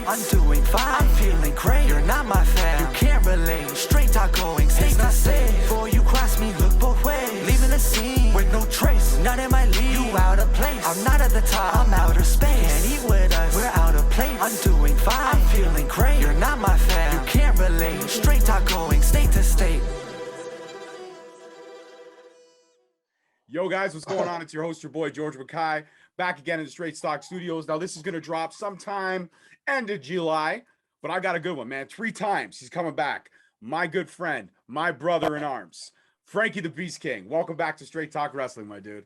place. I'm doing fine, I'm feeling great. You're not my fan, you can't relate. Straight talk going, stay not safe. Before you cross me, look both ways. Leaving the scene with no trace, none in my league. You out of place, I'm not at the top, I'm outer space. Can't eat with us, we're out of place. I'm doing fine, I'm feeling great. You're not my fan, you can't relate. Straight talk going, state to state. Yo guys, what's going on? It's your host, your boy George Mackay, back again in the Straight Stock Studios. Now this is going to drop sometime end of July, but I got a good one, man. 3 times he's coming back. My good friend, my brother in arms, Franky the Beast King. Welcome back to Straight Talk Wrestling, my dude.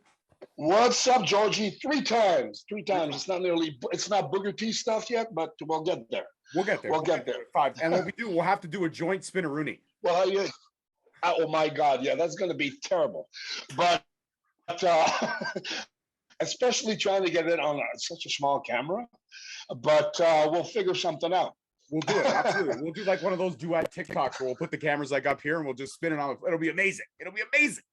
What's up, Georgie? 3 times. It's not Booker T stuff yet, but we'll get there. We'll get there. We'll get there. 5. And what we do, we'll have to do a joint spinneroonie. Well, yeah. Oh my God, yeah, that's going to be terrible. But especially trying to get it on such a small camera. But we'll figure something out. We'll do it. Absolutely. We'll do like one of those duet TikToks where we'll put the cameras like up here and we'll just spin it on. It'll be amazing. It'll be amazing.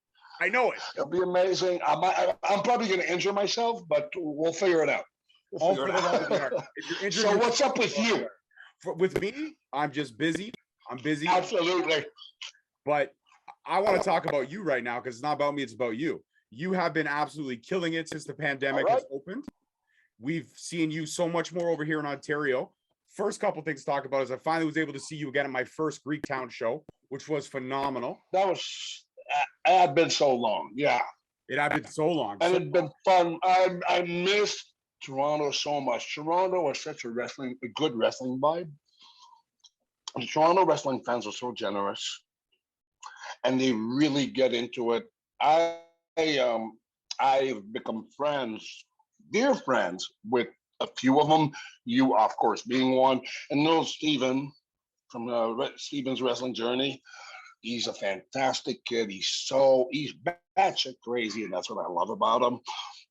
I know it. It'll be amazing. I'm probably going to injure myself, but we'll figure it out. So what's up with you? With me, I'm just busy. I'm busy. Absolutely. But I want to talk about you right now because it's not about me. It's about you. You have been absolutely killing it since the pandemic has opened. We've seen you so much more over here in Ontario. First couple things to talk about is I finally was able to see you again at my first Greektown show, which was phenomenal. It had been so long. Yeah. It had been so long. And it'd been fun. I missed Toronto so much. Toronto was such a good wrestling vibe. The Toronto wrestling fans are so generous and they really get into it. I've become dear friends with a few of them, you of course being one, and know Steven from Steven's Wrestling Journey. He's a fantastic kid. He's batshit crazy, and that's what I love about him.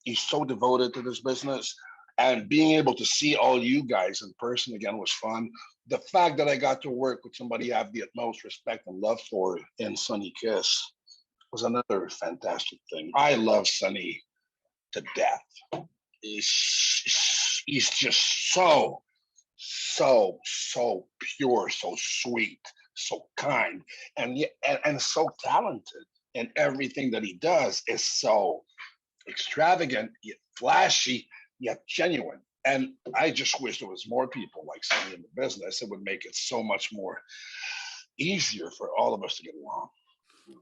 He's so devoted to this business, and being able to see all you guys in person again was fun. The fact that I got to work with somebody I have the utmost respect and love for in Sonny Kiss was another fantastic thing. I love Sonny to death. He's just so pure, so sweet, so kind, and so talented. And everything that he does is so extravagant, yet flashy, yet genuine. And I just wish there was more people like Sonny in the business. It would make it so much more easier for all of us to get along.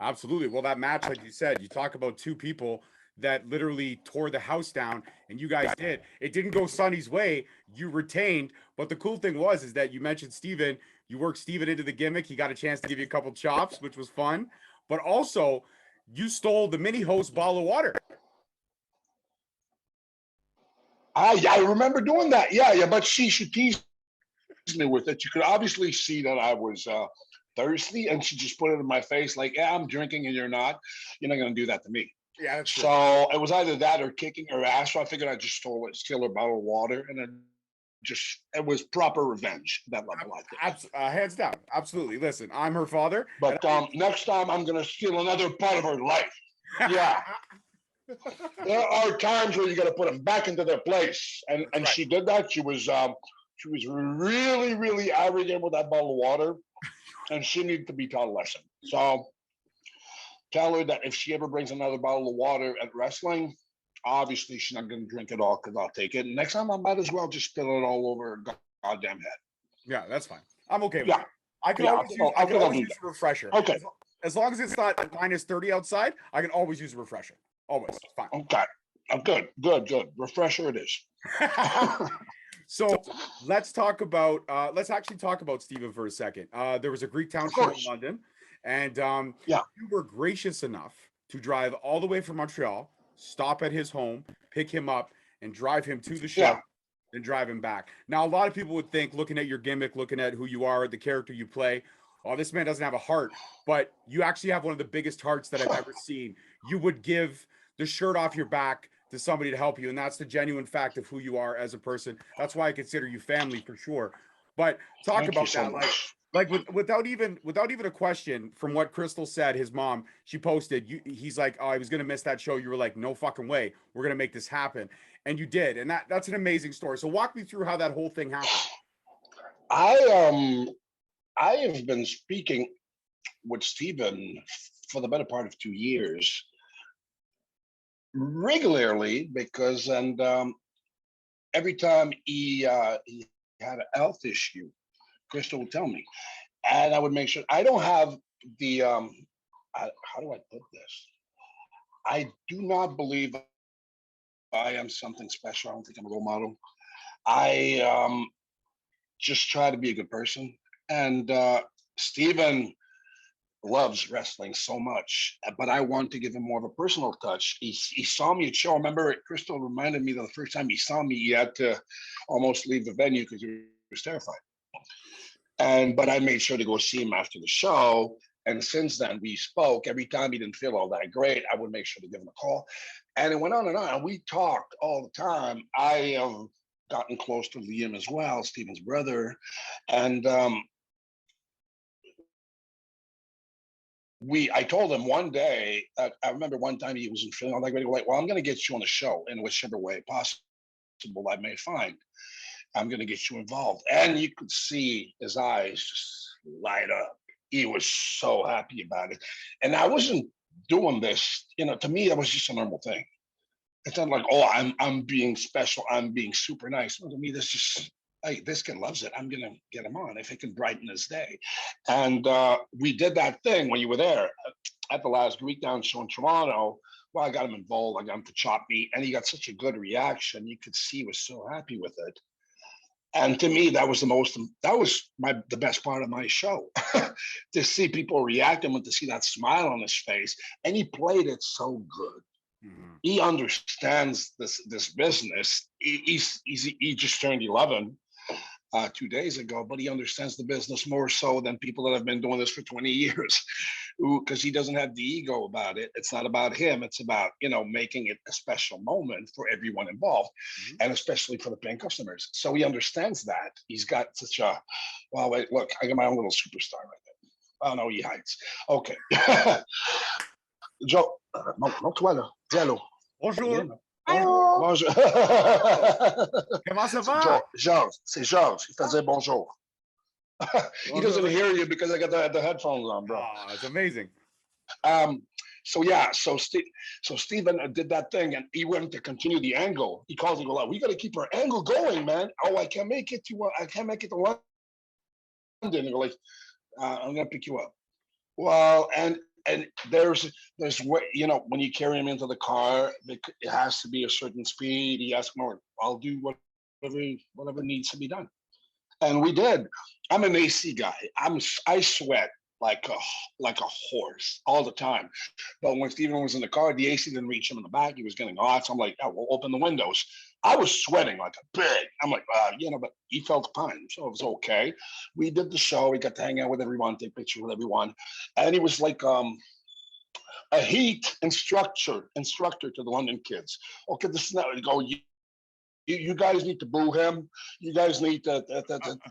Absolutely. Well, that match, like you said, you talk about 2 people that literally tore the house down, and you guys did. It didn't go Sonny's way. You retained. But the cool thing is that you mentioned Steven. You worked Steven into the gimmick. He got a chance to give you a couple chops, which was fun. But also, you stole the mini host bottle of water. I remember doing that. Yeah. But she teased me with it. You could obviously see that I was thirsty, and she just put it in my face like, yeah, I'm drinking and you're not. You're not going to do that to me. Yeah. That's so true. It was either that or kicking her ass. So I figured I'd just steal her bottle of water, and then it was proper revenge. That level, I think. Hands down. Absolutely. Listen, I'm her father. But next time I'm going to steal another part of her life. Yeah. There are times where you got to put them back into their place, and right. She did that. She was really, really arrogant with that bottle of water, and she needed to be taught a lesson. So tell her that if she ever brings another bottle of water at wrestling, obviously she's not going to drink it all because I'll take it. And next time I might as well just spill it all over her goddamn head. Yeah, that's fine. I'm okay with that. I can always use a refresher. Okay. As long as it's not minus 30 outside, I can always use a refresher. Always. Fine. Okay. I'm good. Refresher it is. So let's actually talk about Steven for a second. There was a Greektown show in London, and you were gracious enough to drive all the way from Montreal, stop at his home, pick him up, and drive him to the show, then drive him back. Now, a lot of people would think, looking at your gimmick, looking at who you are, the character you play, oh, this man doesn't have a heart, but you actually have one of the biggest hearts that I've ever seen. You would give the shirt off your back to somebody to help you, and that's the genuine fact of who you are as a person. That's why I consider you family for sure. But talk about that, without even a question. From what Crystal said, his mom, she posted, he's like, oh, I was gonna miss that show. You were like, no fucking way, we're gonna make this happen, and you did, and that's an amazing story. So walk me through how that whole thing happened. I have been speaking with Stephen for the better part of 2 years regularly because every time he had a health issue, Crystal would tell me, and I would make sure I don't have the how do I put this? I do not believe I am something special. I don't think I'm a role model. I just try to be a good person. And Steven loves wrestling so much, but I want to give him more of a personal touch. He saw me at show. I remember Crystal reminded me that the first time he saw me, he had to almost leave the venue because he was terrified. But I made sure to go see him after the show. And since then, we spoke. Every time he didn't feel all that great, I would make sure to give him a call. And it went on and on. And we talked all the time. I have gotten close to Liam as well, Stephen's brother. And I told him one day, I remember one time he wasn't feeling all that great. Like, well, I'm going to get you on the show in whichever way possible I may find. I'm going to get you involved. And you could see his eyes just light up. He was so happy about it. And I wasn't doing this, to me, that was just a normal thing. It's not like, oh, I'm being special. I'm being super nice. No, to me, that's just, hey, this kid loves it. I'm going to get him on if it can brighten his day. And we did that thing when you were there at the last Greek Town show in Toronto. Well, I got him involved. I got him to chop meat, and he got such a good reaction. You could see he was so happy with it. And to me, that was the best part of my show, to see people reacting and to see that smile on his face. And he played it so good. Mm-hmm. He understands this business. He just turned 11 2 days ago, but he understands the business more so than people that have been doing this for 20 years, because he doesn't have the ego about it. It's not about him. It's about, making it a special moment for everyone involved, mm-hmm. and especially for the paying customers. So he understands that. He's got such a, well, wait, look, I got my own little superstar right there. Oh, no, he hides. Okay. Joe, non, toi là, dis allô. Bonjour. Bonjour. Comment ça va? Georges, c'est Georges. Il faisait bonjour. He doesn't hear you because I got the headphones on, bro. Oh, it's amazing. So Stephen did that thing, and he wanted to continue the angle. He calls and goes, "We got to keep our angle going, man. Oh, I can't make it to London." And go like, "I'm gonna pick you up." Well, and there's what, when you carry him into the car, it has to be a certain speed. He asked more. I'll do whatever needs to be done, and we did. I'm an AC guy. I sweat like a horse all the time. But when Stephen was in the car, the AC didn't reach him in the back. He was getting hot. So I'm like, oh, we'll open the windows. I was sweating like a pig. I'm like, but he felt fine. So it was okay. We did the show. We got to hang out with everyone, take pictures with everyone. And he was like a heat instructor to the London kids. Okay, this is not, go, you guys need to boo him. You guys need to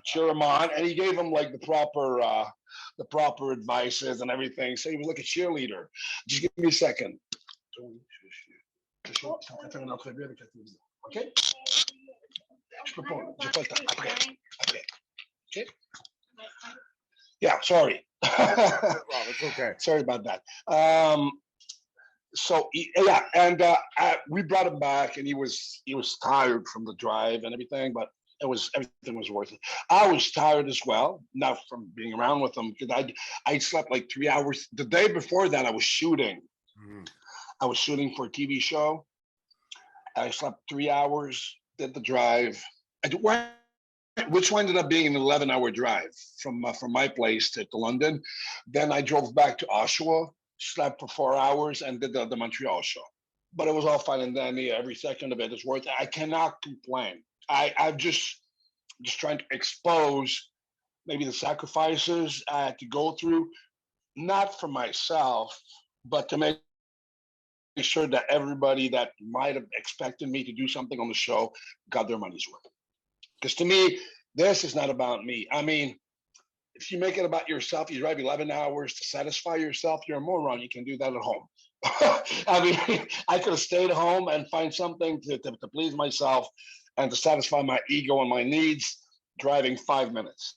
cheer him on. And he gave him like the proper advices and everything. So he was like a cheerleader. Just give me a second. Okay? Okay? Yeah, sorry. Wow, it's okay. Sorry about that. We brought him back, and he was tired from the drive and everything, but everything was worth it. I was tired as well, not from being around with him, because I slept like 3 hours. The day before that, I was shooting. Mm-hmm. I was shooting for a TV show. I slept 3 hours, did the drive, which ended up being an 11-hour drive from my place to London. Then I drove back to Oshawa, slept for 4 hours, and did the Montreal show. But it was all fine and dandy. Every second of it is worth it. I cannot complain. I'm just trying to expose maybe the sacrifices I had to go through, not for myself, but to make sure that everybody that might have expected me to do something on the show got their money's worth. Because to me, this is not about me. I mean, if you make it about yourself, you drive 11 hours to satisfy yourself, you're a moron. You can do that at home. I mean, I could have stayed home and find something to please myself and to satisfy my ego and my needs. driving 5 minutes.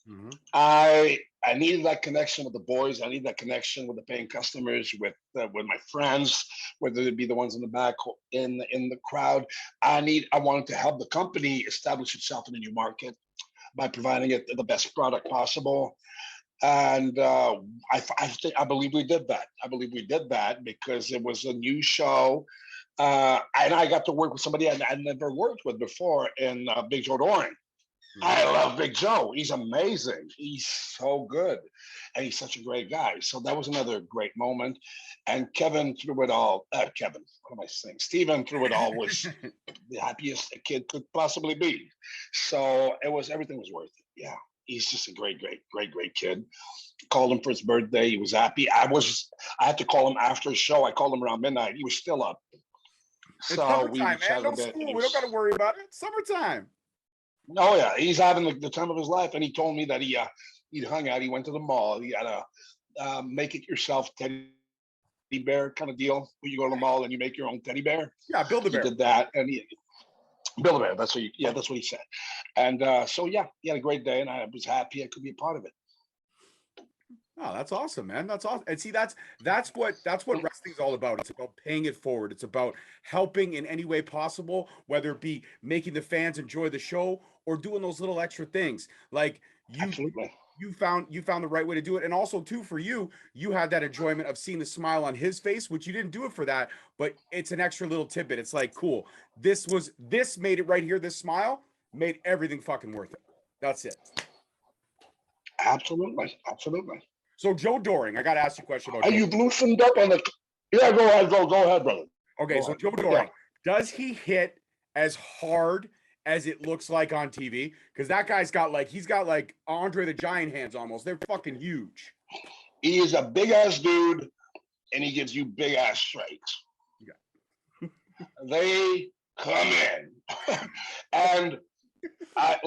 Mhm. I needed that connection with the boys. I need that connection with the paying customers, with my friends, whether it be the ones in the back in the crowd. I wanted to help the company establish itself in a new market by providing it the best product possible. And I believe we did that. I believe we did that because it was a new show, and I got to work with somebody I'd never worked with before in Big Joe Doring. I love Big Joe. He's amazing. He's so good. And he's such a great guy. So that was another great moment. And Kevin through it all, Kevin, what am I saying? Steven through it all was the happiest a kid could possibly be. So everything was worth it. Yeah. He's just a great kid. Called him for his birthday. He was happy. I had to call him after the show. I called him around midnight. He was still up. It's So summertime, man. No school. We don't got to worry about it. It's summertime. Oh yeah, he's having the time of his life, and he told me that he hung out. He went to the mall. He had a make it yourself teddy bear kind of deal, where you go to the mall and you make your own teddy bear. Yeah, build a bear. He did that, and build a bear. That's what he said. And so yeah, he had a great day, and I was happy I could be a part of it. Oh, that's awesome, man. That's awesome. And see, that's what wrestling's all about. It's about paying it forward. It's about helping in any way possible, whether it be making the fans enjoy the show or doing those little extra things. Like you found the right way to do it. And also too, for you had that enjoyment of seeing the smile on his face, which you didn't do it for that, but it's an extra little tidbit. It's like, cool. This made it right here. This smile made everything fucking worth it. That's it. Absolutely. So Joe Doring, I got to ask you a question about. You've loosened up on the. Yeah, go ahead, brother. Okay, so Joe Doring, does he hit as hard as it looks like on TV? Because that guy's got he's got Andre the Giant hands almost. They're fucking huge. He is a big ass dude, and he gives you big ass strikes. Yeah. They come in, and I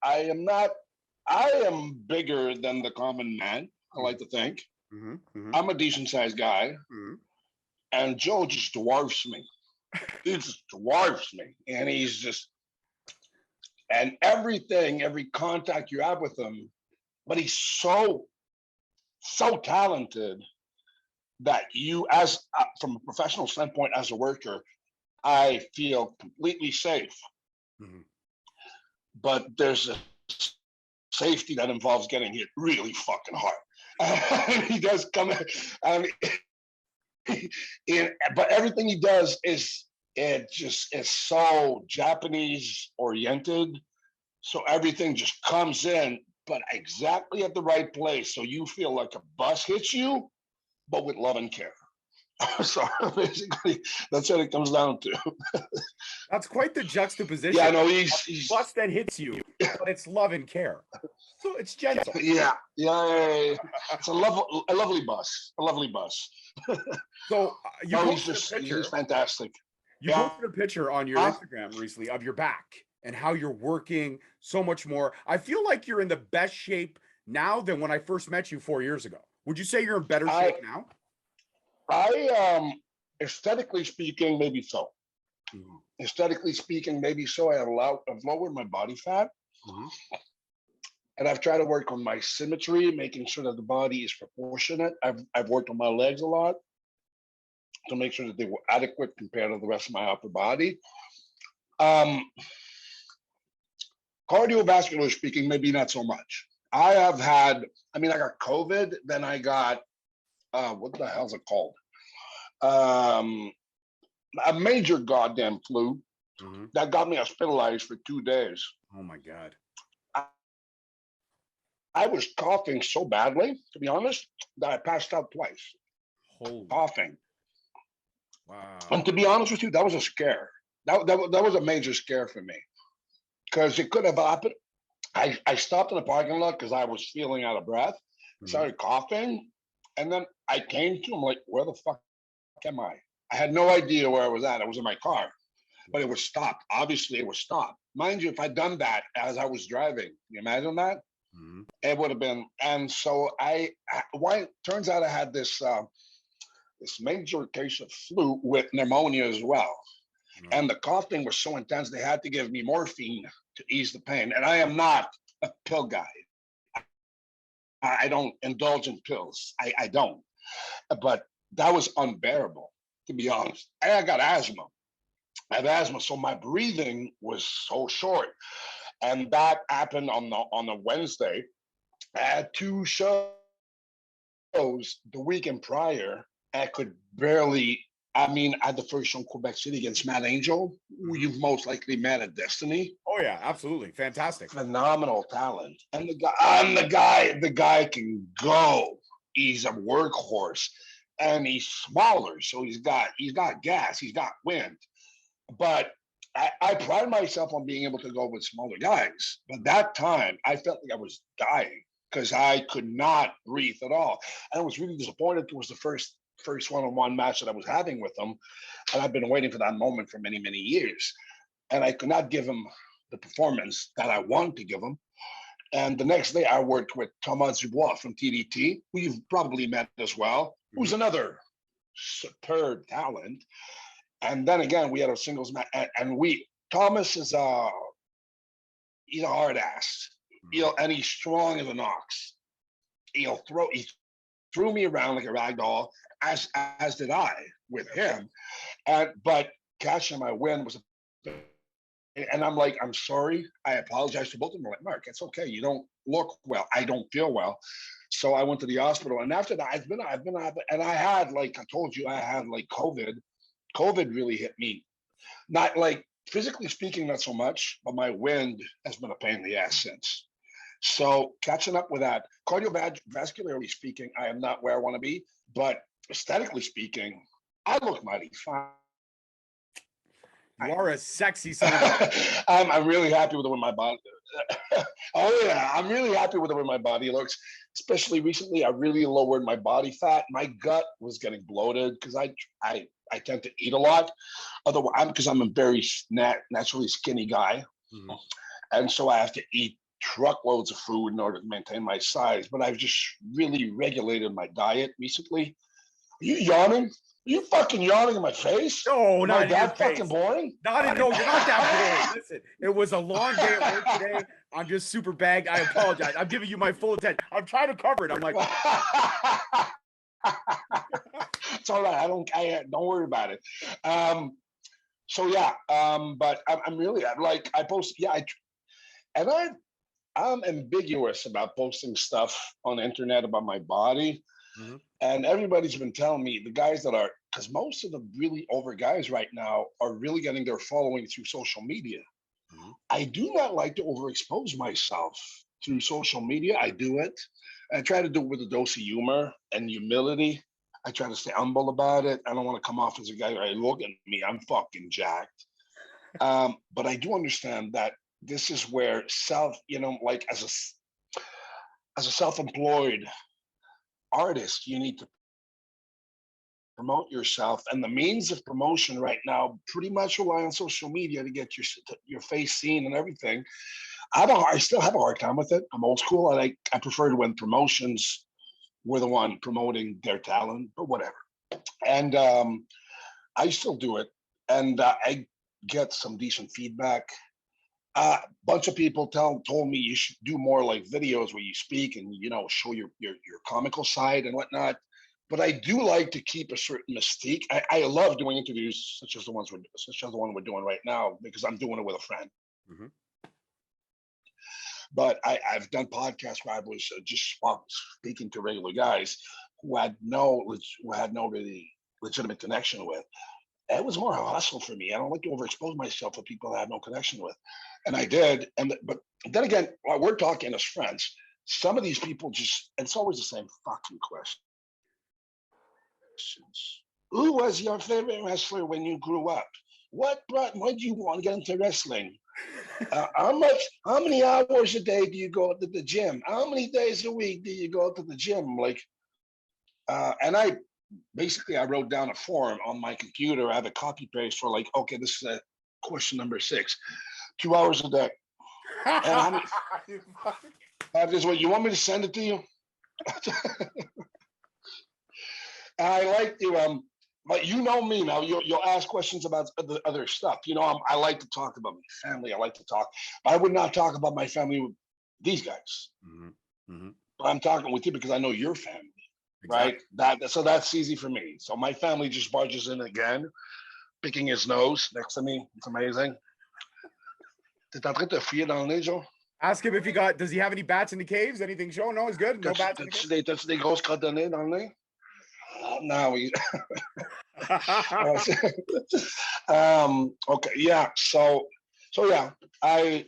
am not. I am bigger than the common man, I like to think. I'm a decent sized guy. And Joe just dwarfs me. He just dwarfs me. And and every contact you have with him, but he's so talented that you, as from a professional standpoint, as a worker, I feel completely safe. But there's a safety that involves getting hit really fucking hard. And he does come but everything he does is so Japanese oriented. So everything just comes in, but exactly at the right place. So you feel like a bus hits you, but with love and care. So basically, that's what it comes down to. That's quite the juxtaposition. Yeah, no, he's bus that hits you, but it's love and care. So it's gentle. Yeah. It's a lovely bus. So you posted a picture. He's fantastic. You posted a picture on your Instagram recently of your back and how you're working so much more. I feel like you're in the best shape now than when I first met you 4 years ago. Would you say you're in better shape now? Aesthetically speaking, maybe so. Aesthetically speaking, maybe so. I've lowered my body fat. And I've tried to work on my symmetry, making sure that the body is proportionate. I've worked on my legs a lot to make sure that they were adequate compared to the rest of my upper body. Cardiovascular speaking, maybe not so much. I got COVID, then I got, what the hell's it called? A major goddamn flu that got me hospitalized for 2 days. Oh my God. I was coughing so badly, to be honest, that I passed out twice. Coughing. Wow. And to be honest with you, that was a scare. That was a major scare for me. Because it could have happened. I stopped in the parking lot because I was feeling out of breath, started coughing, and then I came to, I'm like, where the fuck am I? I had no idea where I was at. I was in my car, but it was stopped. Obviously, it was stopped. Mind you, if I'd done that as I was driving, you imagine that? It would have been. And so turns out I had this major case of flu with pneumonia as well. And the coughing was so intense, they had to give me morphine to ease the pain. And I am not a pill guy. I don't indulge in pills. I don't. But that was unbearable, to be honest. And I got asthma. I have asthma, so my breathing was so short. And that happened on a Wednesday. I had 2 shows the weekend prior. I could barely. I mean, I had the first show in Quebec City against Matt Angel, who you've most likely met at Destiny. Oh yeah, absolutely, fantastic, Phenomenal talent. And the guy can go. He's a workhorse, and he's smaller, so he's got gas, he's got wind. But I pride myself on being able to go with smaller guys. But that time, I felt like I was dying because I could not breathe at all. And I was really disappointed. It was the first one-on-one match that I was having with him. And I've been waiting for that moment for many, many years. And I could not give him the performance that I wanted to give him. And the next day I worked with Thomas Dubois from TDT, who you've probably met as well, who's another superb talent. And then again, we had a singles match, and Thomas is he's a hard ass, and he's strong as an ox. He threw me around like a rag doll, as did I with him. But catching my win was and I'm like, I'm sorry, I apologize to both of them. I'm like, Mark, it's okay. You don't look well. I don't feel well. So I went to the hospital, and after that, I've been, and I had, like I told you, I had like COVID. COVID really hit me. Not like physically speaking, not so much, but my wind has been a pain in the ass since. So catching up with that, cardiovascularly speaking, I am not where I want to be, but aesthetically speaking, I look mighty fine. You are a sexy son of a... I'm really happy with the way my body. Oh yeah, I'm really happy with the way my body looks. Especially recently, I really lowered my body fat. My gut was getting bloated because I tend to eat a lot. Otherwise, because I'm a very naturally skinny guy, and so I have to eat truckloads of food in order to maintain my size. But I've just really regulated my diet recently. Are you yawning? Are you fucking yawning in my face? No, not in your that face. fucking boring. No, you're not that boring. Listen, it was a long day at work today. I'm just super bagged. I apologize. I'm giving you my full attention. I'm trying to cover it. I'm like, it's all right. Don't worry about it. So yeah. But I'm really like I post. Yeah, I'm ambiguous about posting stuff on the internet about my body. And everybody's been telling me, the guys that are, because most of the really over guys right now are really getting their following through social media. I do not like to overexpose myself through social media. I do it. I try to do it with a dose of humor and humility. I try to stay humble about it. I don't want to come off as a guy, hey, look at me, I'm fucking jacked. But I do understand that this is where like as a self-employed artist, you need to promote yourself, and the means of promotion right now pretty much rely on social media to get your face seen and everything. I still have a hard time with it. I'm old school. I prefer when promotions were the one promoting their talent, but whatever. And I still do it, and I get some decent feedback. A bunch of people told me you should do more like videos where you speak and show your comical side and whatnot. But I do like to keep a certain mystique. I love doing interviews such as the one we're doing right now because I'm doing it with a friend. But I've done podcasts where I was just speaking to regular guys who had no really legitimate connection with. It was more of a hustle for me. I don't like to overexpose myself with people I have no connection with. And I did. But then again, while we're talking as friends, some of these people it's always the same fucking questions. Who was your favorite wrestler when you grew up? Why did you want to get into wrestling? How many hours a day do you go to the gym? How many days a week do you go to the gym? And I wrote down a form on my computer. I have a copy paste for okay, this is question number 6. 2 hours a day. And this what you want me to send it to you? I like to But you know me now. You'll ask questions about the other stuff. You know, I like to talk about my family. I like to talk. But I would not talk about my family with these guys. But I'm talking with you because I know your family, right? So that's easy for me. So my family just barges in again, picking his nose next to me. It's amazing. T'es en train de te fier dans le nez, Joe? Ask him if does he have any bats in the caves? Anything show? No, he's good. No bats in the caves. T'as-tu des grosses crottes de nez dans le nez? No. Okay, yeah. So yeah, I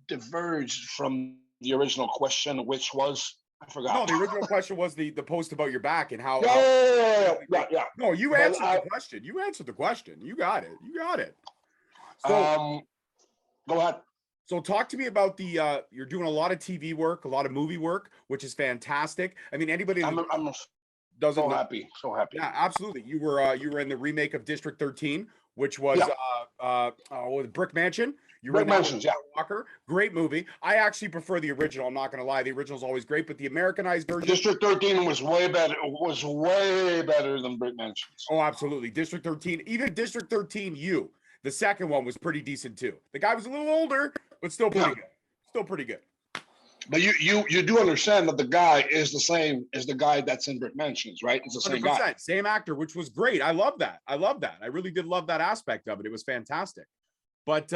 diverged from the original question, which was I forgot. No, the original question was the post about your back and how. Yeah. No, you answered the question. You answered the question. You got it. So, go ahead. So talk to me about the you're doing a lot of TV work, a lot of movie work, which is fantastic. I mean, anybody I'm doesn't so happy. Yeah, absolutely. You were in the remake of District 13, which was Brick Mansion. You were in Mansions, Walker. Great movie. I actually prefer the original. I'm not going to lie. The original is always great, but the Americanized version. District 13 was way better. Was way better than Brick Mansions. Oh, absolutely. District 13, even District 13 U. The second one was pretty decent too. The guy was a little older, but still pretty good. Still pretty good. But you do understand that the guy is the same as the guy that's in Brick Mansions, right? It's the same guy. Same actor, which was great. I love that. I really did love that aspect of it. It was fantastic. But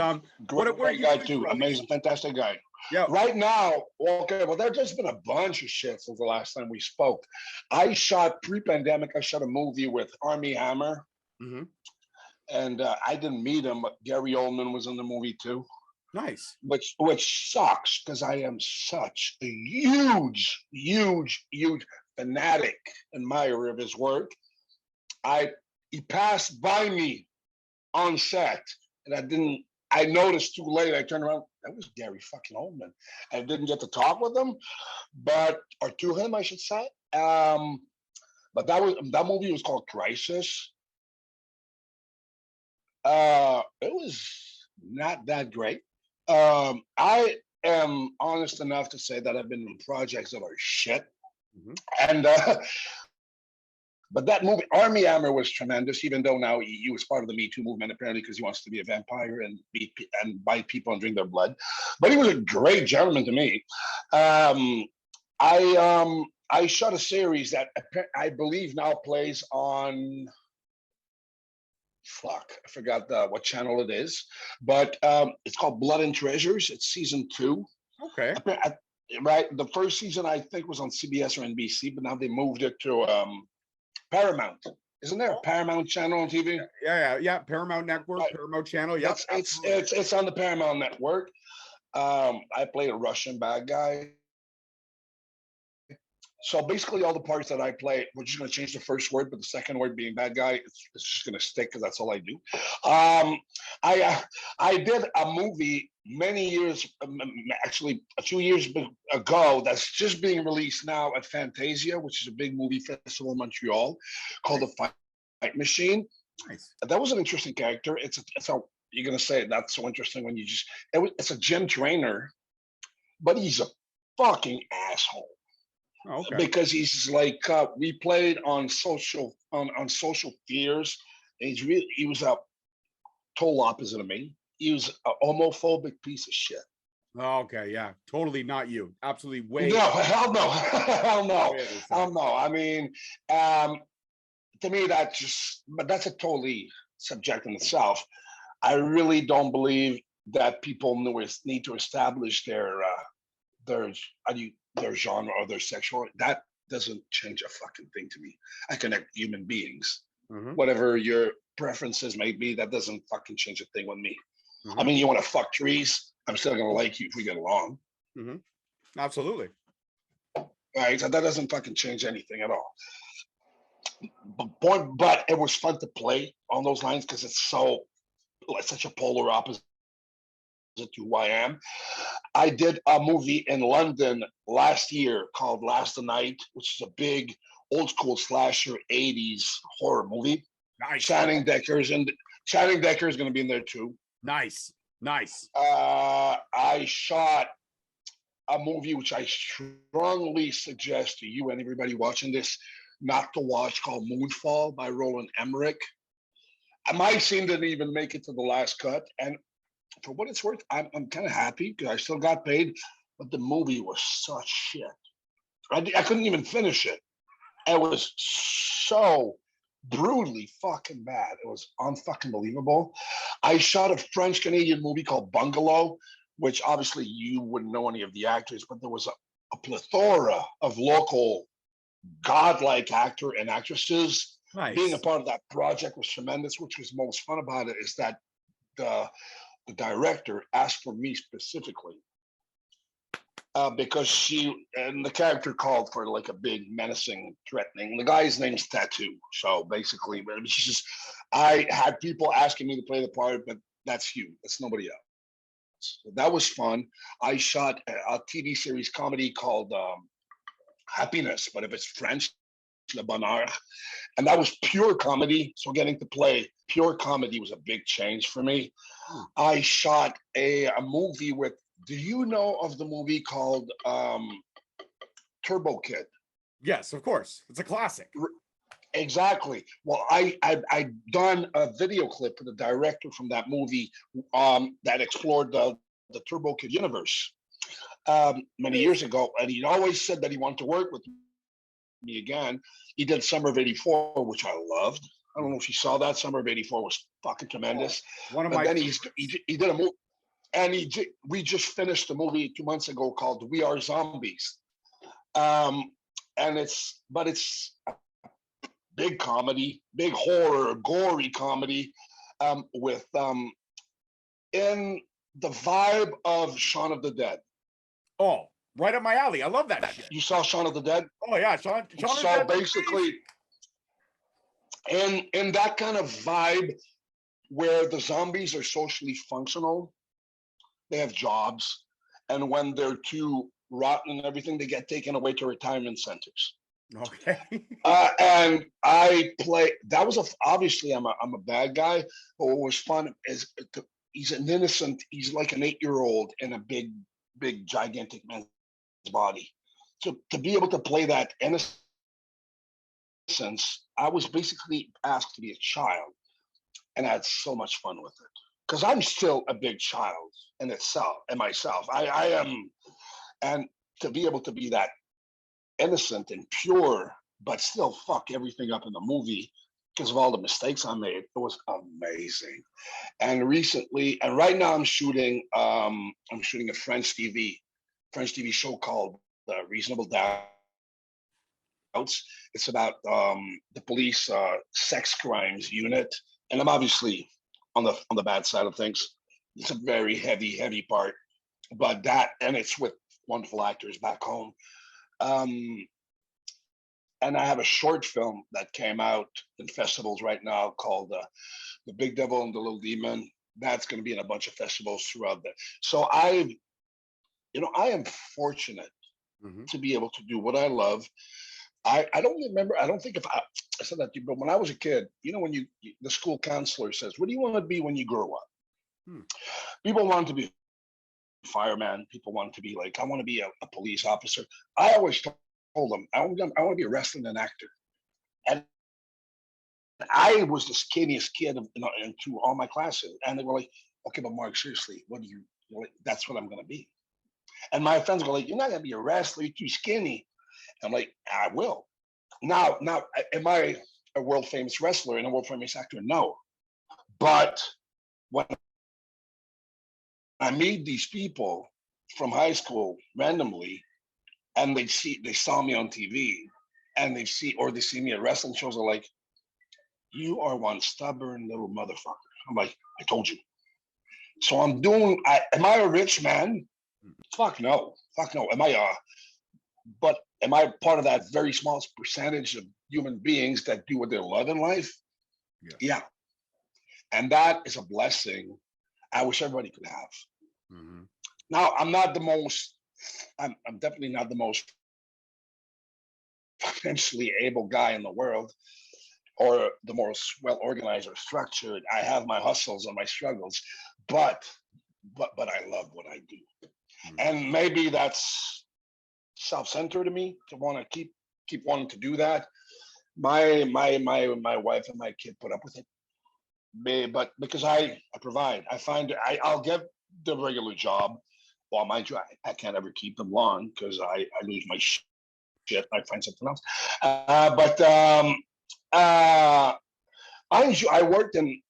great guy too. Amazing, fantastic guy. Yeah. Right now, okay, well, there's just been a bunch of shit since the last time we spoke. I shot pre-pandemic. I shot a movie with Armie Hammer. And I didn't meet him, but Gary Oldman was in the movie too. Nice. Which sucks because I am such a huge fanatic admirer of his work. He passed by me on set, and I noticed too late. I turned around. That was Gary fucking Oldman. I didn't get to talk with him, or to him, I should say. But that movie was called Crisis. It was not that great. I am honest enough to say that I've been in projects that are shit. And but that movie, Armie Hammer, was tremendous, even though now he was part of the Me Too movement, apparently, because he wants to be a vampire and bite people and drink their blood. But he was a great gentleman to me. I shot a series that I believe now plays on I forgot what channel it is, but it's called Blood and Treasures. It's season 2. Okay. Right. The first season I think was on CBS or NBC, but now they moved it to Paramount. Isn't there a Paramount channel on TV? Yeah. Paramount Network, right. Paramount Channel. Yeah. It's on the Paramount Network. I played a Russian bad guy. So basically, all the parts that I play, we're just going to change the first word, but the second word being bad guy, it's just going to stick because that's all I do. I did a movie many years, actually a few years ago, that's just being released now at Fantasia, which is a big movie festival in Montreal, called The Fight Machine. Nice. That was an interesting character. It's you're going to say that's so interesting when it's a gym trainer, but he's a fucking asshole. Okay. Because he's like we played on social fears. And he was a total opposite of me. He was a homophobic piece of shit. Okay, yeah, totally not you. Absolutely way. No, hell no, hell no. I mean, to me but that's a totally subject in itself. I really don't believe that people need to establish their genre or their sexual. That doesn't change a fucking thing to me. I connect human beings. Whatever your preferences may be, that doesn't fucking change a thing with me. I mean, you want to fuck trees, I'm still gonna like you if we get along. Absolutely. Right, so that doesn't fucking change anything at all. But it was fun to play on those lines because it's such a polar opposite to who I am. I did a movie in London last year called Last Night, which is a big old school slasher 80s horror movie. Nice. Channing Decker is going to be in there too. Nice. I shot a movie which I strongly suggest to you and everybody watching this not to watch called Moonfall by Roland Emmerich. My scene didn't even make it to the last cut, and for what it's worth, I'm kind of happy because I still got paid, but the movie was such shit. I couldn't even finish it. It was so brutally fucking bad. It was unfucking believable. I shot a French Canadian movie called Bungalow, which obviously you wouldn't know any of the actors, but there was a plethora of local godlike actor and actresses. Nice. Being a part of that project was tremendous. Which was most fun about it is that the director asked for me specifically because the character called for like a big menacing, threatening. The guy's name's Tattoo. So basically, she's just, I had people asking me to play the part, but that's you. That's nobody else. So that was fun. I shot a TV series comedy called Happiness, but if it's French, Le Bonheur, and that was pure comedy. So getting to play pure comedy was a big change for me. I shot a movie with. Do you know of the movie called Turbo Kid? Yes, of course. It's a classic. Exactly. Well, I'd done a video clip for the director from that movie that explored the Turbo Kid universe many years ago, and he'd always said that he wanted to work with me again. He did Summer of '84, which I loved. I don't know if you saw that. Summer of '84 was fucking tremendous. One of but my. Then he did a movie, and we just finished a movie 2 months ago called We Are Zombies, and it's a big comedy, big horror, gory comedy, with in the vibe of Shaun of the Dead. Oh, right up my alley. I love that shit. You saw Shaun of the Dead? Oh yeah, Shaun So of the Dead. basically, in that kind of vibe where the zombies are socially functional, they have jobs, and when they're too rotten and everything, they get taken away to retirement centers. Okay. And I play. That was obviously I'm a bad guy, but what was fun is he's an innocent. He's like an 8-year-old in a big, gigantic man's body. So to be able to play that innocence, I was basically asked to be a child, and I had so much fun with it because I'm still a big child in itself and myself. I am, and to be able to be that innocent and pure, but still fuck everything up in the movie because of all the mistakes I made. It was amazing. And recently, and right now I'm shooting a French TV show called Reasonable Doubts. It's about the police sex crimes unit, and I'm obviously on the bad side of things. It's a very heavy part, but and it's with wonderful actors back home. And I have a short film that came out in festivals right now called The Big Devil and the Little Demon. That's going to be in a bunch of festivals throughout that. So I am fortunate to be able to do what I love. I don't remember. I don't think if I said that to you, but when I was a kid, when the school counselor says, "What do you want to be when you grow up?" People wanted to be a fireman. People wanted to be like, I want to be a police officer. I always told them, I want to be a wrestler and an actor. And I was the skinniest kid into all my classes. And they were like, okay, but Mark, seriously, what do you like, that's what I'm going to be. And my friends go like, you're not going to be a wrestler. You're too skinny. I'm like, I will. Now, am I a world famous wrestler and a world famous actor? No. But when I meet these people from high school randomly, and they saw me on TV, and they see me at wrestling shows, are like, you are one stubborn little motherfucker. I'm like, I told you. So am I a rich man? Fuck no. But am I part of that very small percentage of human beings that do what they love in life? Yeah. And that is a blessing I wish everybody could have. Now, I'm definitely not the most financially able guy in the world, or the most well-organized or structured. I have my hustles and my struggles, but I love what I do. And maybe that's self-centered to me to want to keep wanting to do that. My wife and my kid put up with it. But because I provide, I'll get the regular job. Well, mind you, I can't ever keep them long because I lose my shit. I find something else. But I worked in,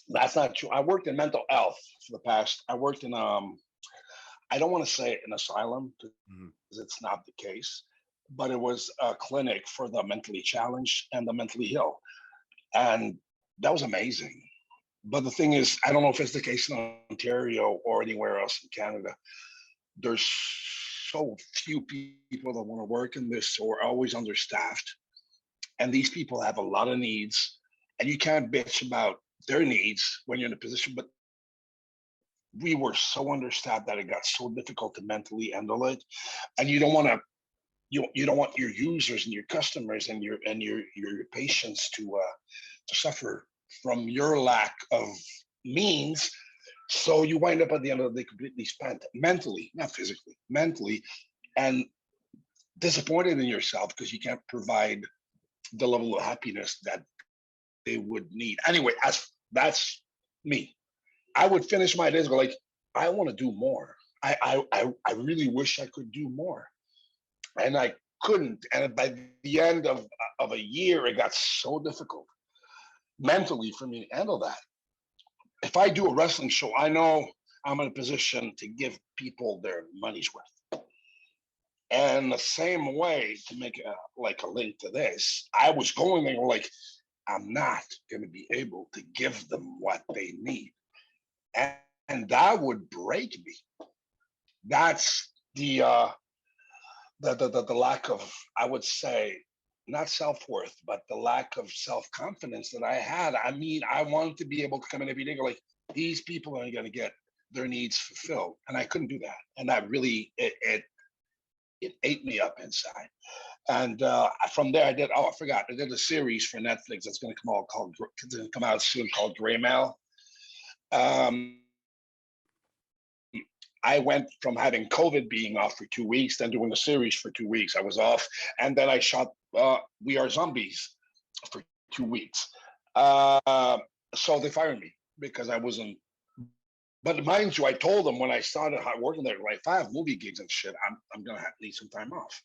that's not true. I worked in mental health for the past, I worked in, I don't want to say an asylum because it's not the case, but it was a clinic for the mentally challenged and the mentally ill. And that was amazing. But the thing is, I don't know if it's the case in Ontario or anywhere else in Canada. There's so few people that want to work in this, or always understaffed. And these people have a lot of needs, and you can't bitch about their needs when you're in a position. But we were so understaffed that it got so difficult to mentally handle it, and you don't want to. You don't want your users and your customers and your patients to suffer from your lack of means. So you wind up at the end of the day completely spent mentally, not physically, mentally, and disappointed in yourself because you can't provide the level of happiness that they would need. Anyway, that's me. I would finish my days go like, I want to do more. I really wish I could do more. And I couldn't. And by the end of a year, it got so difficult mentally for me to handle that. If I do a wrestling show, I know I'm in a position to give people their money's worth. And the same way, to make a link to this, I was going there like, I'm not going to be able to give them what they need. And that would break me. That's the lack of, I would say, not self-worth, but the lack of self-confidence that I had. I mean, I wanted to be able to come in every day and go like, these people are going to get their needs fulfilled. And I couldn't do that. And that really, it ate me up inside. And from there, I did a series for Netflix that's going to come out soon called Gray Mail. I went from having COVID, being off for 2 weeks, then doing a series for 2 weeks. I was off. And then I shot We Are Zombies for 2 weeks. So they fired me because I wasn't. But mind you, I told them when I started working there, like, if I have movie gigs and shit, I'm going to need some time off.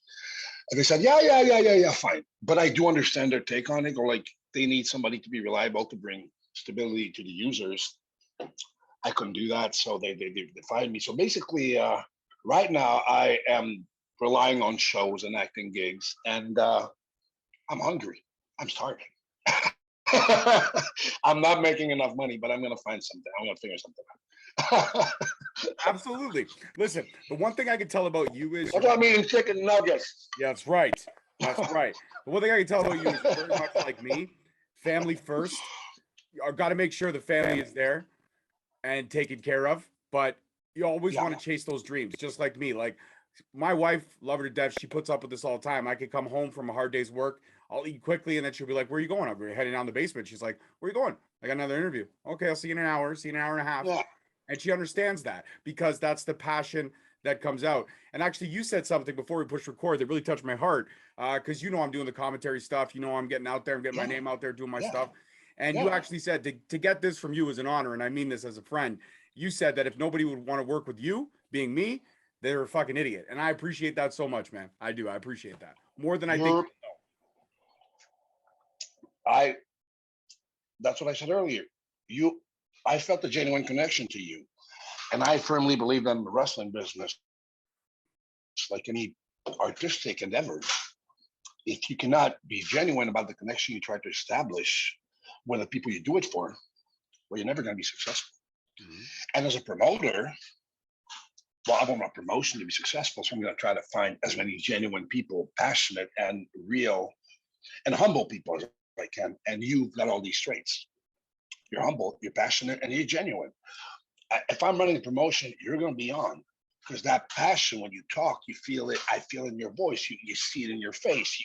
And they said, yeah, fine. But I do understand their take on it. Or like, they need somebody to be reliable to bring stability to the users. I couldn't do that, so they fired me. So basically, right now I am relying on shows and acting gigs, and I'm hungry. I'm starving. I'm not making enough money, but I'm going to find something. I'm going to figure something out. Absolutely. Listen, the one thing I can tell about you is I'm eating chicken nuggets. Yeah, that's right. That's right. The one thing I can tell about you is very much like me, family first. You got to make sure the family is there and taken care of, but you always want to chase those dreams, just like me. Like my wife, love her to death. She puts up with this all the time. I could come home from a hard day's work. I'll eat quickly, and then she'll be like, "Where are you going?" We're heading down the basement. She's like, "Where are you going?" I got another interview. Okay, I'll see you in an hour. See you in an hour and a half. Yeah. And she understands that because that's the passion that comes out. And actually, you said something before we push record that really touched my heart because I'm doing the commentary stuff. I'm getting out there. I'm getting my name out there, doing my stuff. And you actually said to get this from you is an honor, and I mean this as a friend. You said that if nobody would want to work with you, being me, they're a fucking idiot. And I appreciate that so much, man. I do. I appreciate that more than I think. That's what I said earlier. I felt a genuine connection to you. And I firmly believe that in the wrestling business, like any artistic endeavor, if you cannot be genuine about the connection you try to establish with the people you do it for, well, you're never going to be successful. Mm-hmm. And as a promoter, well, I want my promotion to be successful, so I'm going to try to find as many genuine people, passionate and real and humble people as I can. And you've got all these traits. You're humble, you're passionate, and you're genuine. If I'm running a promotion, you're going to be on, because that passion, when you talk, you feel it. I feel it in your voice. You see it in your face.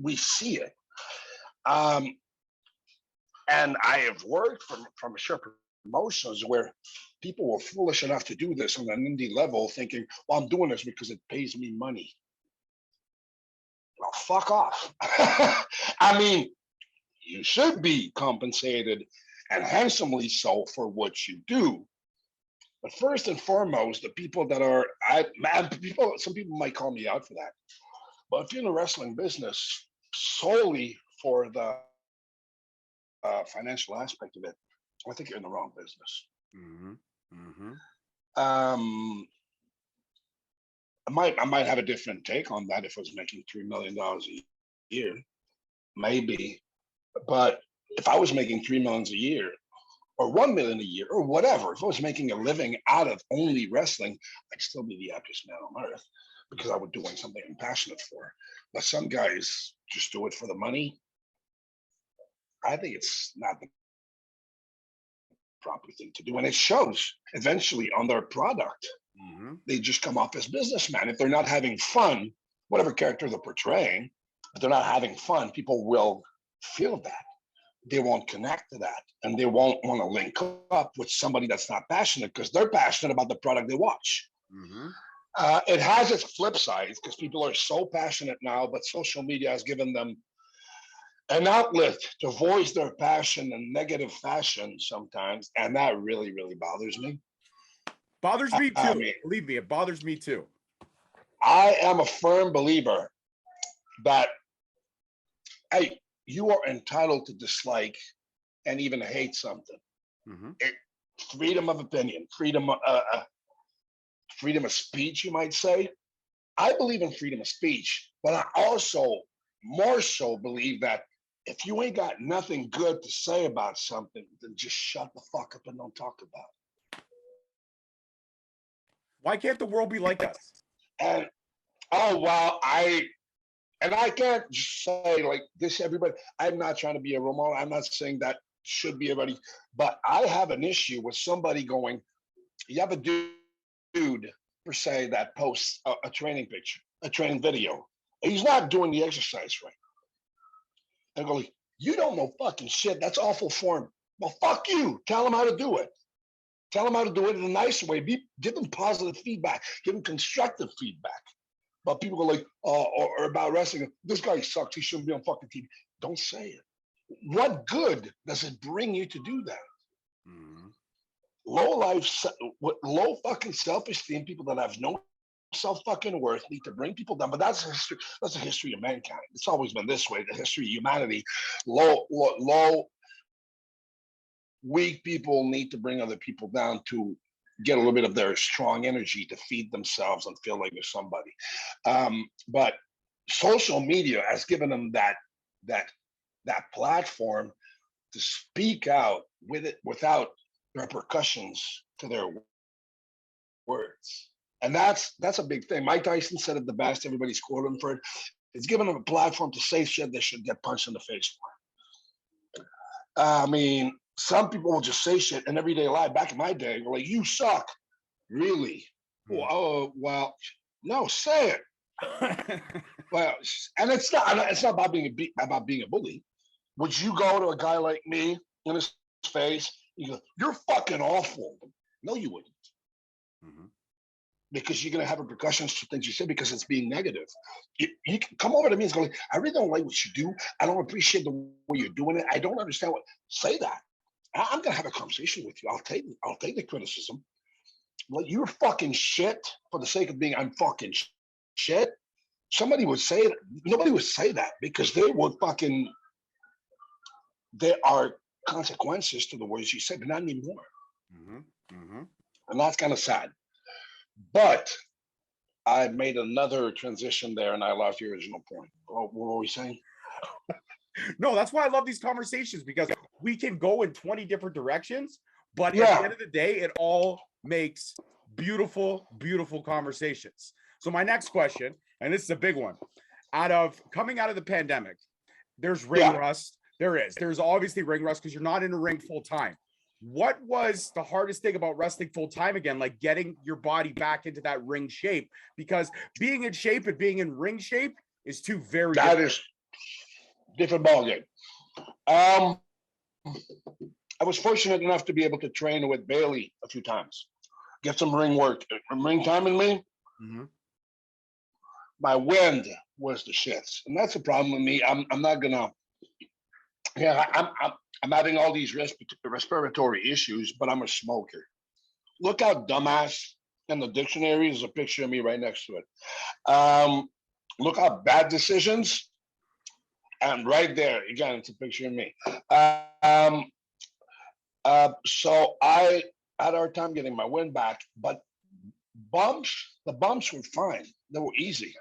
We see it. And I have worked from sure promotions where people were foolish enough to do this on an indie level, thinking, well, I'm doing this because it pays me money. Well, fuck off. I mean, you should be compensated, and handsomely so, for what you do. But first and foremost, the people that are, some people might call me out for that. But if you're in the wrestling business solely for the financial aspect of it, I think you're in the wrong business. I might have a different take on that if I was making $3 million a year, maybe. But if I was making $3 million a year, or $1 million a year, or whatever, if I was making a living out of only wrestling, I'd still be the happiest man on earth, because I would be doing something I'm passionate for. But some guys just do it for the money. I think it's not the proper thing to do, and it shows eventually on their product. They just come off as businessmen. If they're not having fun, whatever character they're portraying, if they're not having fun, people will feel that. They won't connect to that, and they won't want to link up with somebody that's not passionate, because they're passionate about the product they watch. It has its flip side, because people are so passionate now, but social media has given them an outlet to voice their passion in negative fashion sometimes, and that really, really bothers me. Bothers me too. Believe me, it bothers me too. I am a firm believer that, hey, you are entitled to dislike and even hate something. Freedom of opinion, freedom of speech, you might say. I believe in freedom of speech, but I also more so believe that if you ain't got nothing good to say about something, then just shut the fuck up and don't talk about it. Why can't the world be like us? And I can't just say like this, everybody. I'm not trying to be a role model. I'm not saying that should be everybody, but I have an issue with somebody going, you have a dude per se that posts a training picture, a training video. He's not doing the exercise right. And go, you don't know fucking shit. That's awful form. Well, fuck you. Tell him how to do it. Tell them how to do it in a nice way. Give them positive feedback. Give them constructive feedback. But people go like, or about wrestling, this guy sucks. He shouldn't be on fucking TV. Don't say it. What good does it bring you to do that? Low fucking self-esteem, people that have no self-fucking worth need to bring people down. But that's history. That's the history of mankind. It's always been this way. The history of humanity. Low, weak people need to bring other people down to get a little bit of their strong energy to feed themselves and feel like they're somebody. But social media has given them that platform to speak out with it without repercussions to their words. And that's a big thing. Mike Tyson said it the best. Everybody's quoting for it. It's given them a platform to say shit they should get punched in the face for. I mean, some people will just say shit in everyday life. Back in my day, we're like, you suck. Really? Oh, well, no, say it. Well, and it's not about being a bully. Would you go to a guy like me in his face, you go, you're fucking awful? No, you wouldn't. Because you're going to have repercussions for things you say because it's being negative. You can come over to me and go, I really don't like what you do. I don't appreciate the way you're doing it. I don't understand what. Say that. I'm going to have a conversation with you. I'll take the criticism. Like, you're fucking shit for the sake of being, I'm fucking shit. Somebody would say that. Nobody would say that because there are consequences to the words you say, but not anymore. And that's kind of sad. But I made another transition there and I lost your original point. What were we saying? No, that's why I love these conversations, because we can go in 20 different directions, but at the end of the day, it all makes beautiful, beautiful conversations. So my next question, and this is a big one, coming out of the pandemic, there's ring rust. There's obviously ring rust because you're not in a ring full time. What was the hardest thing about wrestling full time again? Like getting your body back into that ring shape, because being in shape and being in ring shape is two very different. That is different ballgame. I was fortunate enough to be able to train with Bailey a few times, get some ring work, ring time in me. my wind was the shits, and that's the problem with me. I'm not gonna. Yeah, I'm having all these respiratory issues, but I'm a smoker. Look how dumbass in the dictionary is a picture of me right next to it. Look how bad decisions, and right there again, it's a picture of me. So I had a hard time getting my wind back, but the bumps were fine. They were easy.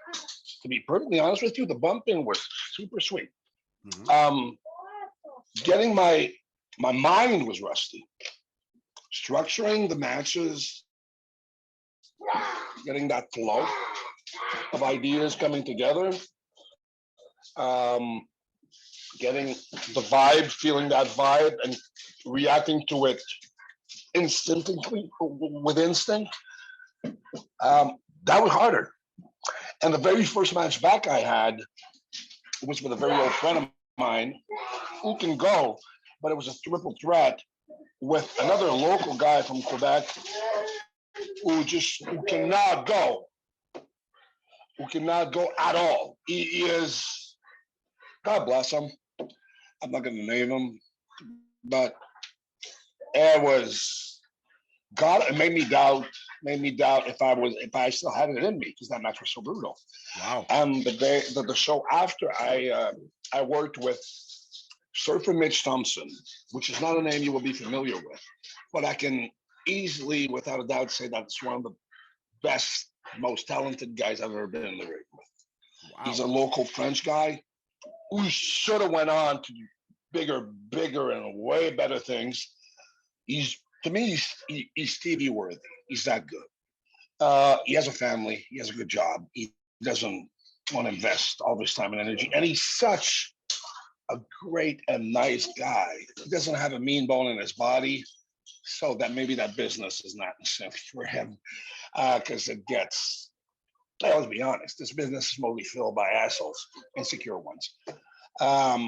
To be perfectly honest with you, the bumping was super sweet. Getting my mind was rusty. Structuring the matches, getting that flow of ideas coming together, getting the vibe, feeling that vibe, and reacting to it instinctively with instinct. That was harder. And the very first match back I had was with a very old friend of mine who can go, but it was a triple threat with another local guy from Quebec who cannot go, at all. He is, God bless him. I'm not going to name him, but it was God. It made me doubt if I still had it in me, because that match was so brutal. Wow. And the show after, I worked with Surfer Mitch Thompson, which is not a name you will be familiar with, but I can easily, without a doubt, say that's one of the best, most talented guys I've ever been in the ring with. Wow. He's a local French guy who should have went on to bigger and way better things. He's TV worthy. He's that good. He has a family. He has a good job. He doesn't want to invest all this time and energy. And he's such a great and nice guy. He doesn't have a mean bone in his body. So that maybe that business is not incentive for him. Because it gets, let's be honest, this business is mostly filled by assholes, insecure ones. But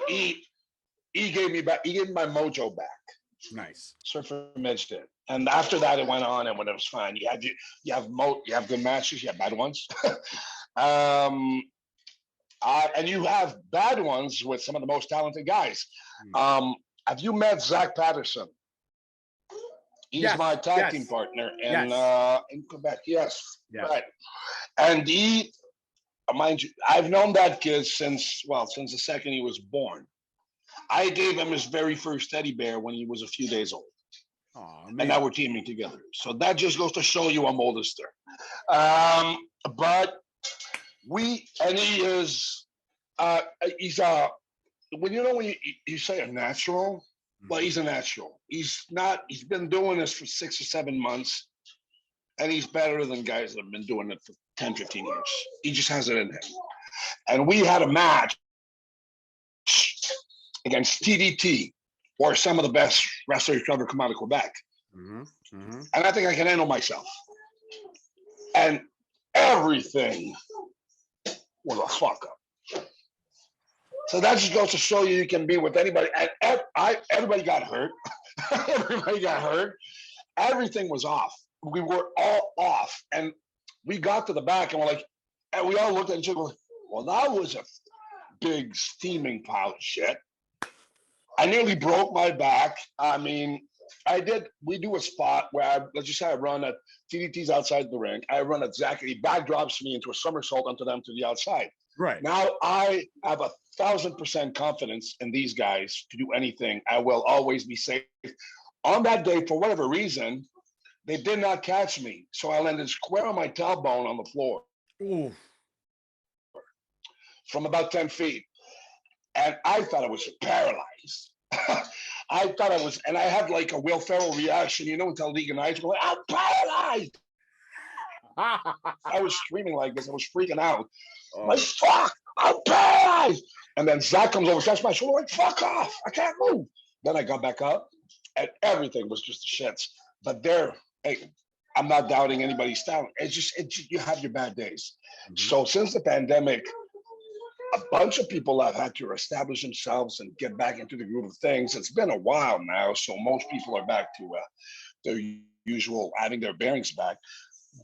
he gave me my mojo back. Nice. Surfer Midge did, and after that it went on, and when it was fine, you have good matches, you have bad ones, and you have bad ones with some of the most talented guys. Have you met Zach Patterson? He's my tag team partner in Quebec. Yes, right. And he, mind you, I've known that kid since the second he was born. I gave him his very first teddy bear when he was a few days old. Oh, and now we're teaming together. So that just goes to show you I'm oldester. But he is, when you say a natural, well, he's a natural. He's been doing this for 6 or 7 months, and he's better than guys that have been doing it for 10, 15 years. He just has it in him. And we had a match against TDT, or some of the best wrestlers to ever come out of Quebec. And I think I can handle myself. And everything was a fuck up. So that just goes to show you can be with anybody. And everybody got hurt. Everybody got hurt. Everything was off. We were all off. And we got to the back and and we all looked at each other like, well, that was a big steaming pile of shit. I nearly broke my back. I mean, we do a spot where let's just say I run at TDT's outside the ring. I run at Zach and he backdrops me into a somersault onto them to the outside. Right. Now I have 1,000% confidence in these guys to do anything. I will always be safe. On that day, for whatever reason, they did not catch me. So I landed square on my tailbone on the floor. Ooh. From about 10 feet. And I thought I was paralyzed. I thought I was, and I had like a Will Ferrell reaction, until League of Nights, going, I'm paralyzed. I was screaming like this. I was freaking out. Like, fuck, I'm paralyzed. And then Zach comes over, touches my shoulder, like, fuck off. I can't move. Then I got back up, and everything was just the shits. But hey, I'm not doubting anybody's talent. It's just you have your bad days. So since the pandemic, a bunch of people have had to establish themselves and get back into the groove of things. It's been a while now, so most people are back to their usual, having their bearings back.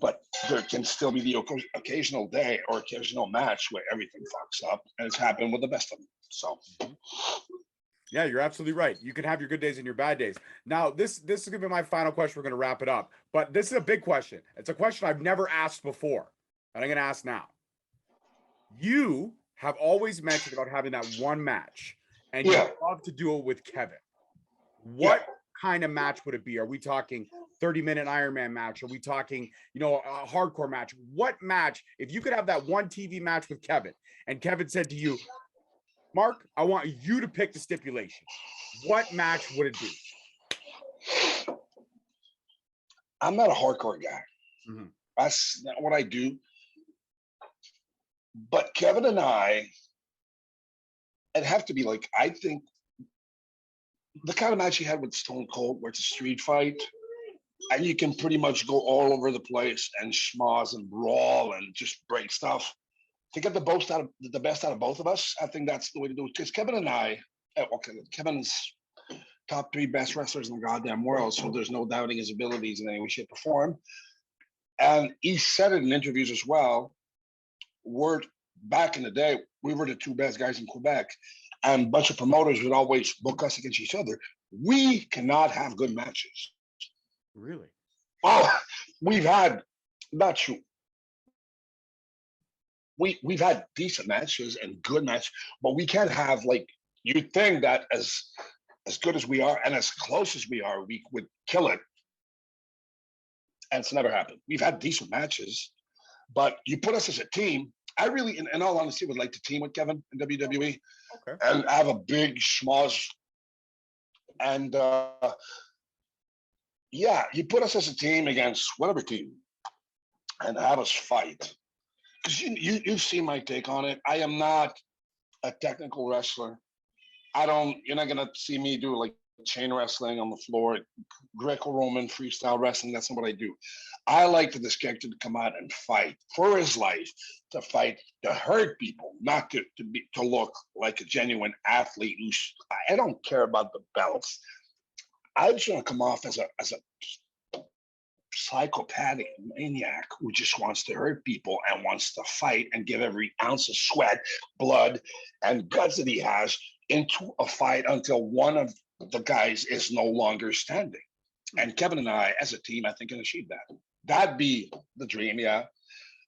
but there can still be the occasional day or occasional match where everything fucks up, and it's happened with the best of them. So. Yeah, you're absolutely right. You can have your good days and your bad days. Now, this is going to be my final question. We're going to wrap it up. But this is a big question. It's a question I've never asked before, and I'm going to ask now. You have always mentioned about having that one match, and you love to do it with Kevin. What kind of match would it be? Are we talking 30-minute Ironman match? Are we talking, a hardcore match? What match, if you could have that one TV match with Kevin, and Kevin said to you, Mark, I want you to pick the stipulation, what match would it be? I'm not a hardcore guy. Mm-hmm. That's not what I do. But Kevin and I, it'd have to be like, I think the kind of match he had with Stone Cold, where it's a street fight, and you can pretty much go all over the place and schmoz and brawl and just break stuff. To get the best out of both of us, I think that's the way to do it. Because Kevin and I, Kevin's top 3 best wrestlers in the goddamn world, so there's no doubting his abilities in any way, shape, or form. And he said it in interviews as well. Back in the day, we were the 2 best guys in Quebec, and a bunch of promoters would always book us against each other. We cannot have good matches. Really? Oh, we've had We've had decent matches and good matches, but we can't have, like, you'd think that as good as we are and as close as we are, we would kill it. And it's never happened. We've had decent matches, but you put us as a team. I really, in all honesty, would like to team with Kevin in WWE and have a big schmoz. And you put us as a team against whatever team and have us fight. Because you've seen my take on it. I am not a technical wrestler. You're not gonna see me do like chain wrestling on the floor, Greco-Roman freestyle wrestling. That's not what I do. I like for this character to come out and fight for his life, to fight, to hurt people, not to look like a genuine athlete. I don't care about the belts. I just want to come off as a psychopathic maniac who just wants to hurt people and wants to fight and give every ounce of sweat, blood, and guts that he has into a fight until one of the guys is no longer standing. And Kevin and I, as a team, I think can achieve that. That'd be the dream, yeah.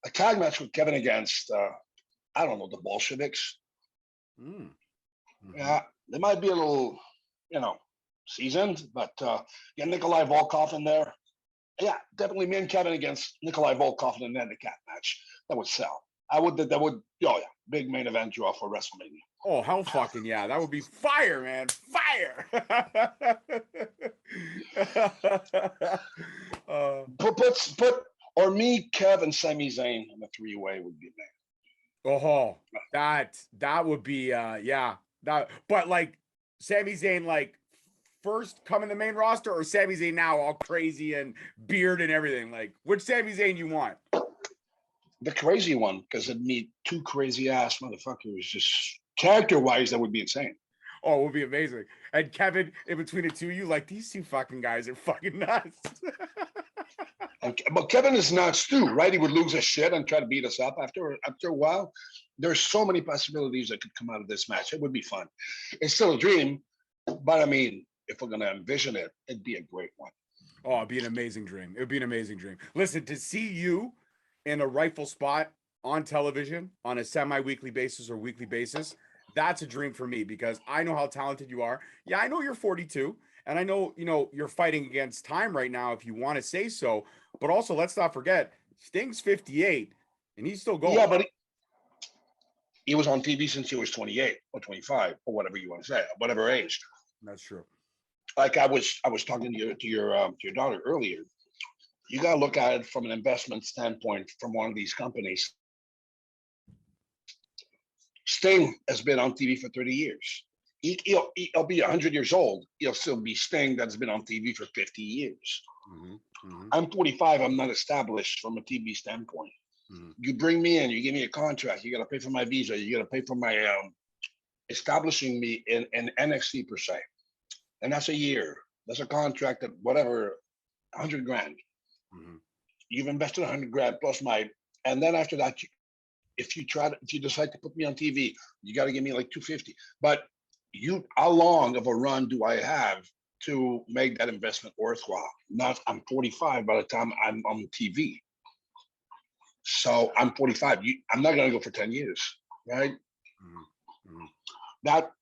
A tag match with Kevin against, I don't know, the Bolsheviks. Mm-hmm. Yeah, they might be a little, seasoned, but get Nikolai Volkov in there. Yeah, definitely me and Kevin against Nikolai Volkov in a handicap match. That would sell. Big main event draw for WrestleMania. Oh, hell fucking yeah. That would be fire, man. Fire. Or me, Kev, and Sami Zayn in a 3-way would be man. Oh, that would be but like Sami Zayn, like, first come in the main roster, or Sami Zayn now all crazy and beard and everything? Like, which Sami Zayn you want? The crazy one, because it'd meet 2 crazy ass motherfuckers. Just character-wise, that would be insane. Oh, it would be amazing. And Kevin, in between the two of you, like, these 2 fucking guys are fucking nuts. But Kevin is nuts too, right? He would lose his shit and try to beat us up after a while. There's so many possibilities that could come out of this match. It would be fun. It's still a dream, but I mean, if we're gonna envision it, it'd be a great one. Oh, it'd be an amazing dream. It would be an amazing dream. Listen, to see you in a rightful spot on television on a semi-weekly basis or weekly basis, that's a dream for me, because I know how talented you are. Yeah, I know you're 42, and I know, you're fighting against time right now, if you want to say so. But also, let's not forget, Sting's 58, and he's still going. Yeah, but he was on TV since he was 28 or 25 or whatever you want to say, whatever age. That's true. Like I was talking to your daughter earlier. You got to look at it from an investment standpoint from one of these companies. Sting has been on TV for 30 years. He'll be 100 years old. He'll still be Sting that's been on TV for 50 years. Mm-hmm. Mm-hmm. I'm 45. I'm not established from a TV standpoint. Mm-hmm. You bring me in, you give me a contract. You got to pay for my visa. You got to pay for my establishing me in NXT per se. And that's a year. That's a contract at whatever, 100 grand. Mm-hmm. you've invested 100 grand plus mine, and then after that, if you decide to put me on TV, you got to give me like 250. But how long of a run do I have to make that investment worthwhile? Not, I'm 45 by the time I'm on TV. So I'm 45. I'm not going to go for 10 years, right? Mm-hmm. That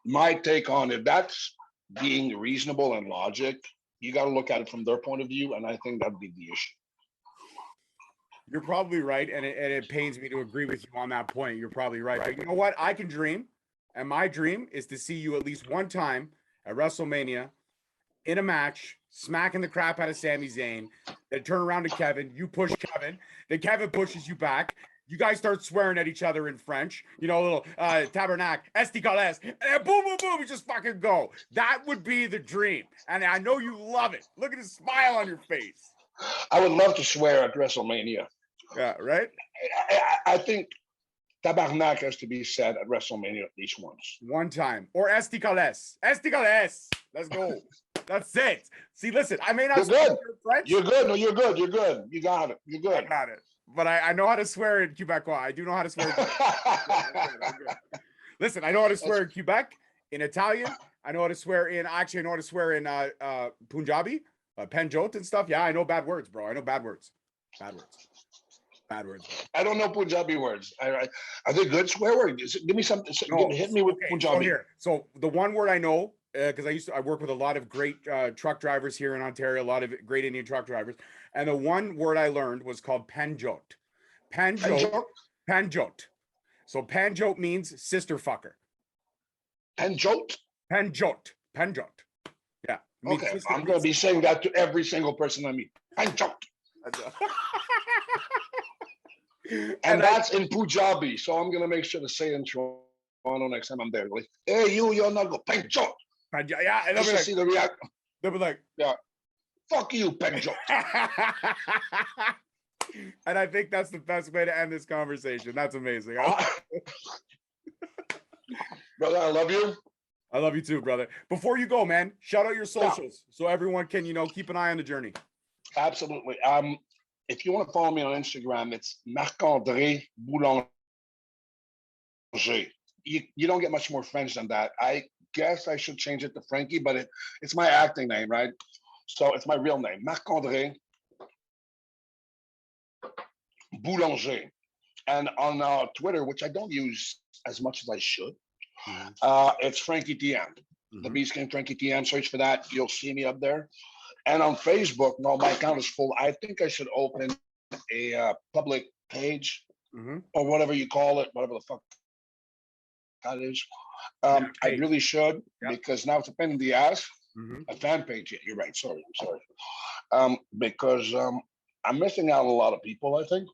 my take on it. That's being reasonable and logic. You got to look at it from their point of view, and I think that'd be the issue. You're probably right, and it pains me to agree with you on that point. You're probably right. But you know what? I can dream, and my dream is to see you at least one time at WrestleMania in a match, smacking the crap out of Sami Zayn, then turn around to Kevin, you push Kevin, then Kevin pushes you back. You guys start swearing at each other in French, you know, a little tabernacle, esticales, and then boom, boom, boom, you just fucking go. That would be the dream. And I know you love it. Look at the smile on your face. I would love to swear at WrestleMania. Yeah, right? I think tabarnak has to be said at WrestleMania at least once. One time. Or esticales. Esticales. Let's go. That's it. See, listen, I may not You're good. French. You're good. No, you're good. You're good. You got it. You're good. I got it. But I know how to swear in Quebecois. I do know how to swear in I'm good. Listen, I know how to swear in Quebec, in Italian. I know how to swear in, actually, I know how to swear in Punjabi, Panjot and stuff. Yeah, I know bad words, bro. I know bad words. Bad words. Bad words. I don't know Punjabi words. Are they good swear words? Give me something. No, hit me with Punjabi. So the one word I know, because I work with a lot of great truck drivers here in Ontario, a lot of great Indian truck drivers. And the one word I learned was called Panjot. Panjot. So Panjot means sister fucker. Panjot? Panjot. Yeah. Okay, I'm going to be saying that to every single person I meet. Panjot. And that's in Punjabi. So I'm going to make sure to say in Toronto next time I'm there. Like, hey, you're not going to Panjot. Yeah, and they'll be like, see the react. They'll be like, yeah. Fuck you, Panjot. And I think that's the best way to end this conversation. That's amazing. Brother, I love you. I love you too, brother. Before you go, man, shout out your socials so everyone can, keep an eye on the journey. Absolutely. If you want to follow me on Instagram, it's Marc-André Boulanger. You don't get much more French than that. I guess I should change it to Franky, but it's my acting name, right? So it's my real name, Marc-André Boulanger. And on Twitter, which I don't use as much as I should, it's Franky TM. The Beast King Franky TM. Search for that. You'll see me up there. And on Facebook, no, my account is full. I think I should open a public page or whatever you call it, whatever the fuck that is. I really should because now it's a pain in the ass. A fan page. Yeah, you're right. Sorry. Because I'm missing out on a lot of people, I think,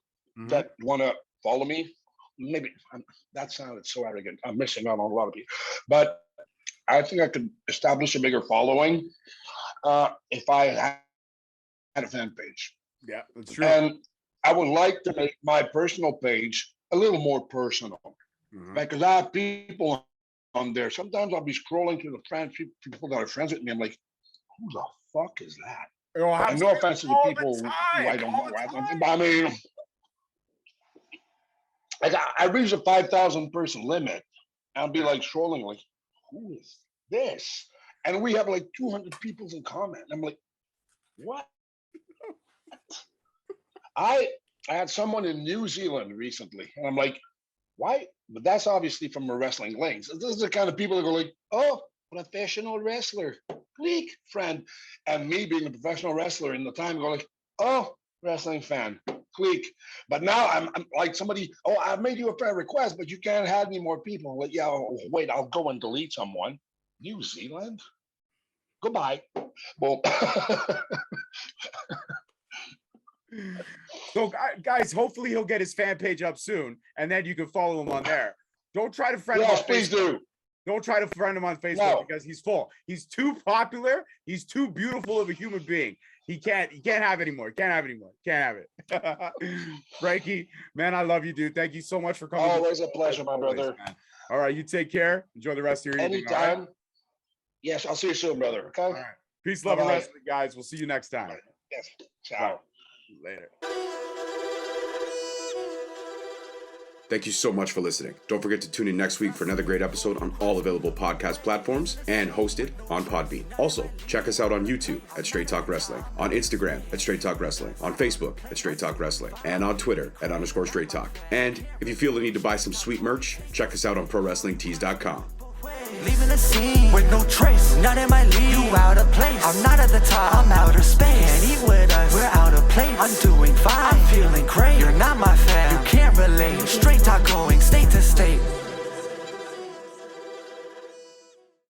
that want to follow me. Maybe that sounded so arrogant. I'm missing out on a lot of people. But I think I could establish a bigger following if I had a fan page. Yeah, that's true. And I would like to make my personal page a little more personal. Because I have people on there. Sometimes I'll be scrolling through the friends, people that are friends with me. I'm like, who the fuck is that? And no offense to the people who I don't know. I mean, like I reach a 5,000 person limit. I'll be like scrolling, like, who is this? And we have like 200 people in comment. I'm like, what? I had someone in New Zealand recently, and I'm like, why? But that's obviously from a wrestling links. This is the kind of people that go like, oh, professional wrestler, click, friend. And me being a professional wrestler in the time, go like, oh, wrestling fan, click. But now I'm like somebody, oh, I've made you a friend request, but you can't add any more people. Like, yeah, wait, I'll go and delete someone. New Zealand? Goodbye. Well, so guys, hopefully he'll get his fan page up soon, and then you can follow him on there. Don't try to friend him on please Facebook. Do. Don't try to friend him on Facebook because he's full. He's too popular. He's too beautiful of a human being. He can't have it anymore. Can't have it. Franky, man, I love you, dude. Thank you so much for coming. Always a pleasure, my brother. Man. All right, you take care. Enjoy the rest of your evening. Anytime. Right? Yes, I'll see you soon, brother. Okay. All right. Peace, love, and wrestling, guys. We'll see you next time. Yes. Ciao. Bye. Later. Thank you so much for listening. Don't forget to tune in next week for another great episode on all available podcast platforms and hosted on Podbean. Also, check us out on YouTube at Straight Talk Wrestling, on Instagram at Straight Talk Wrestling, on Facebook at Straight Talk Wrestling, and on Twitter at _Straight Talk. And if you feel the need to buy some sweet merch, check us out on ProWrestlingTees.com. Leaving the scene with no trace, not in my league. You out of place. I'm not at the top. I'm outer space. Can't eat with us. We're out of place. I'm doing fine. I'm feeling great. You're not my fan.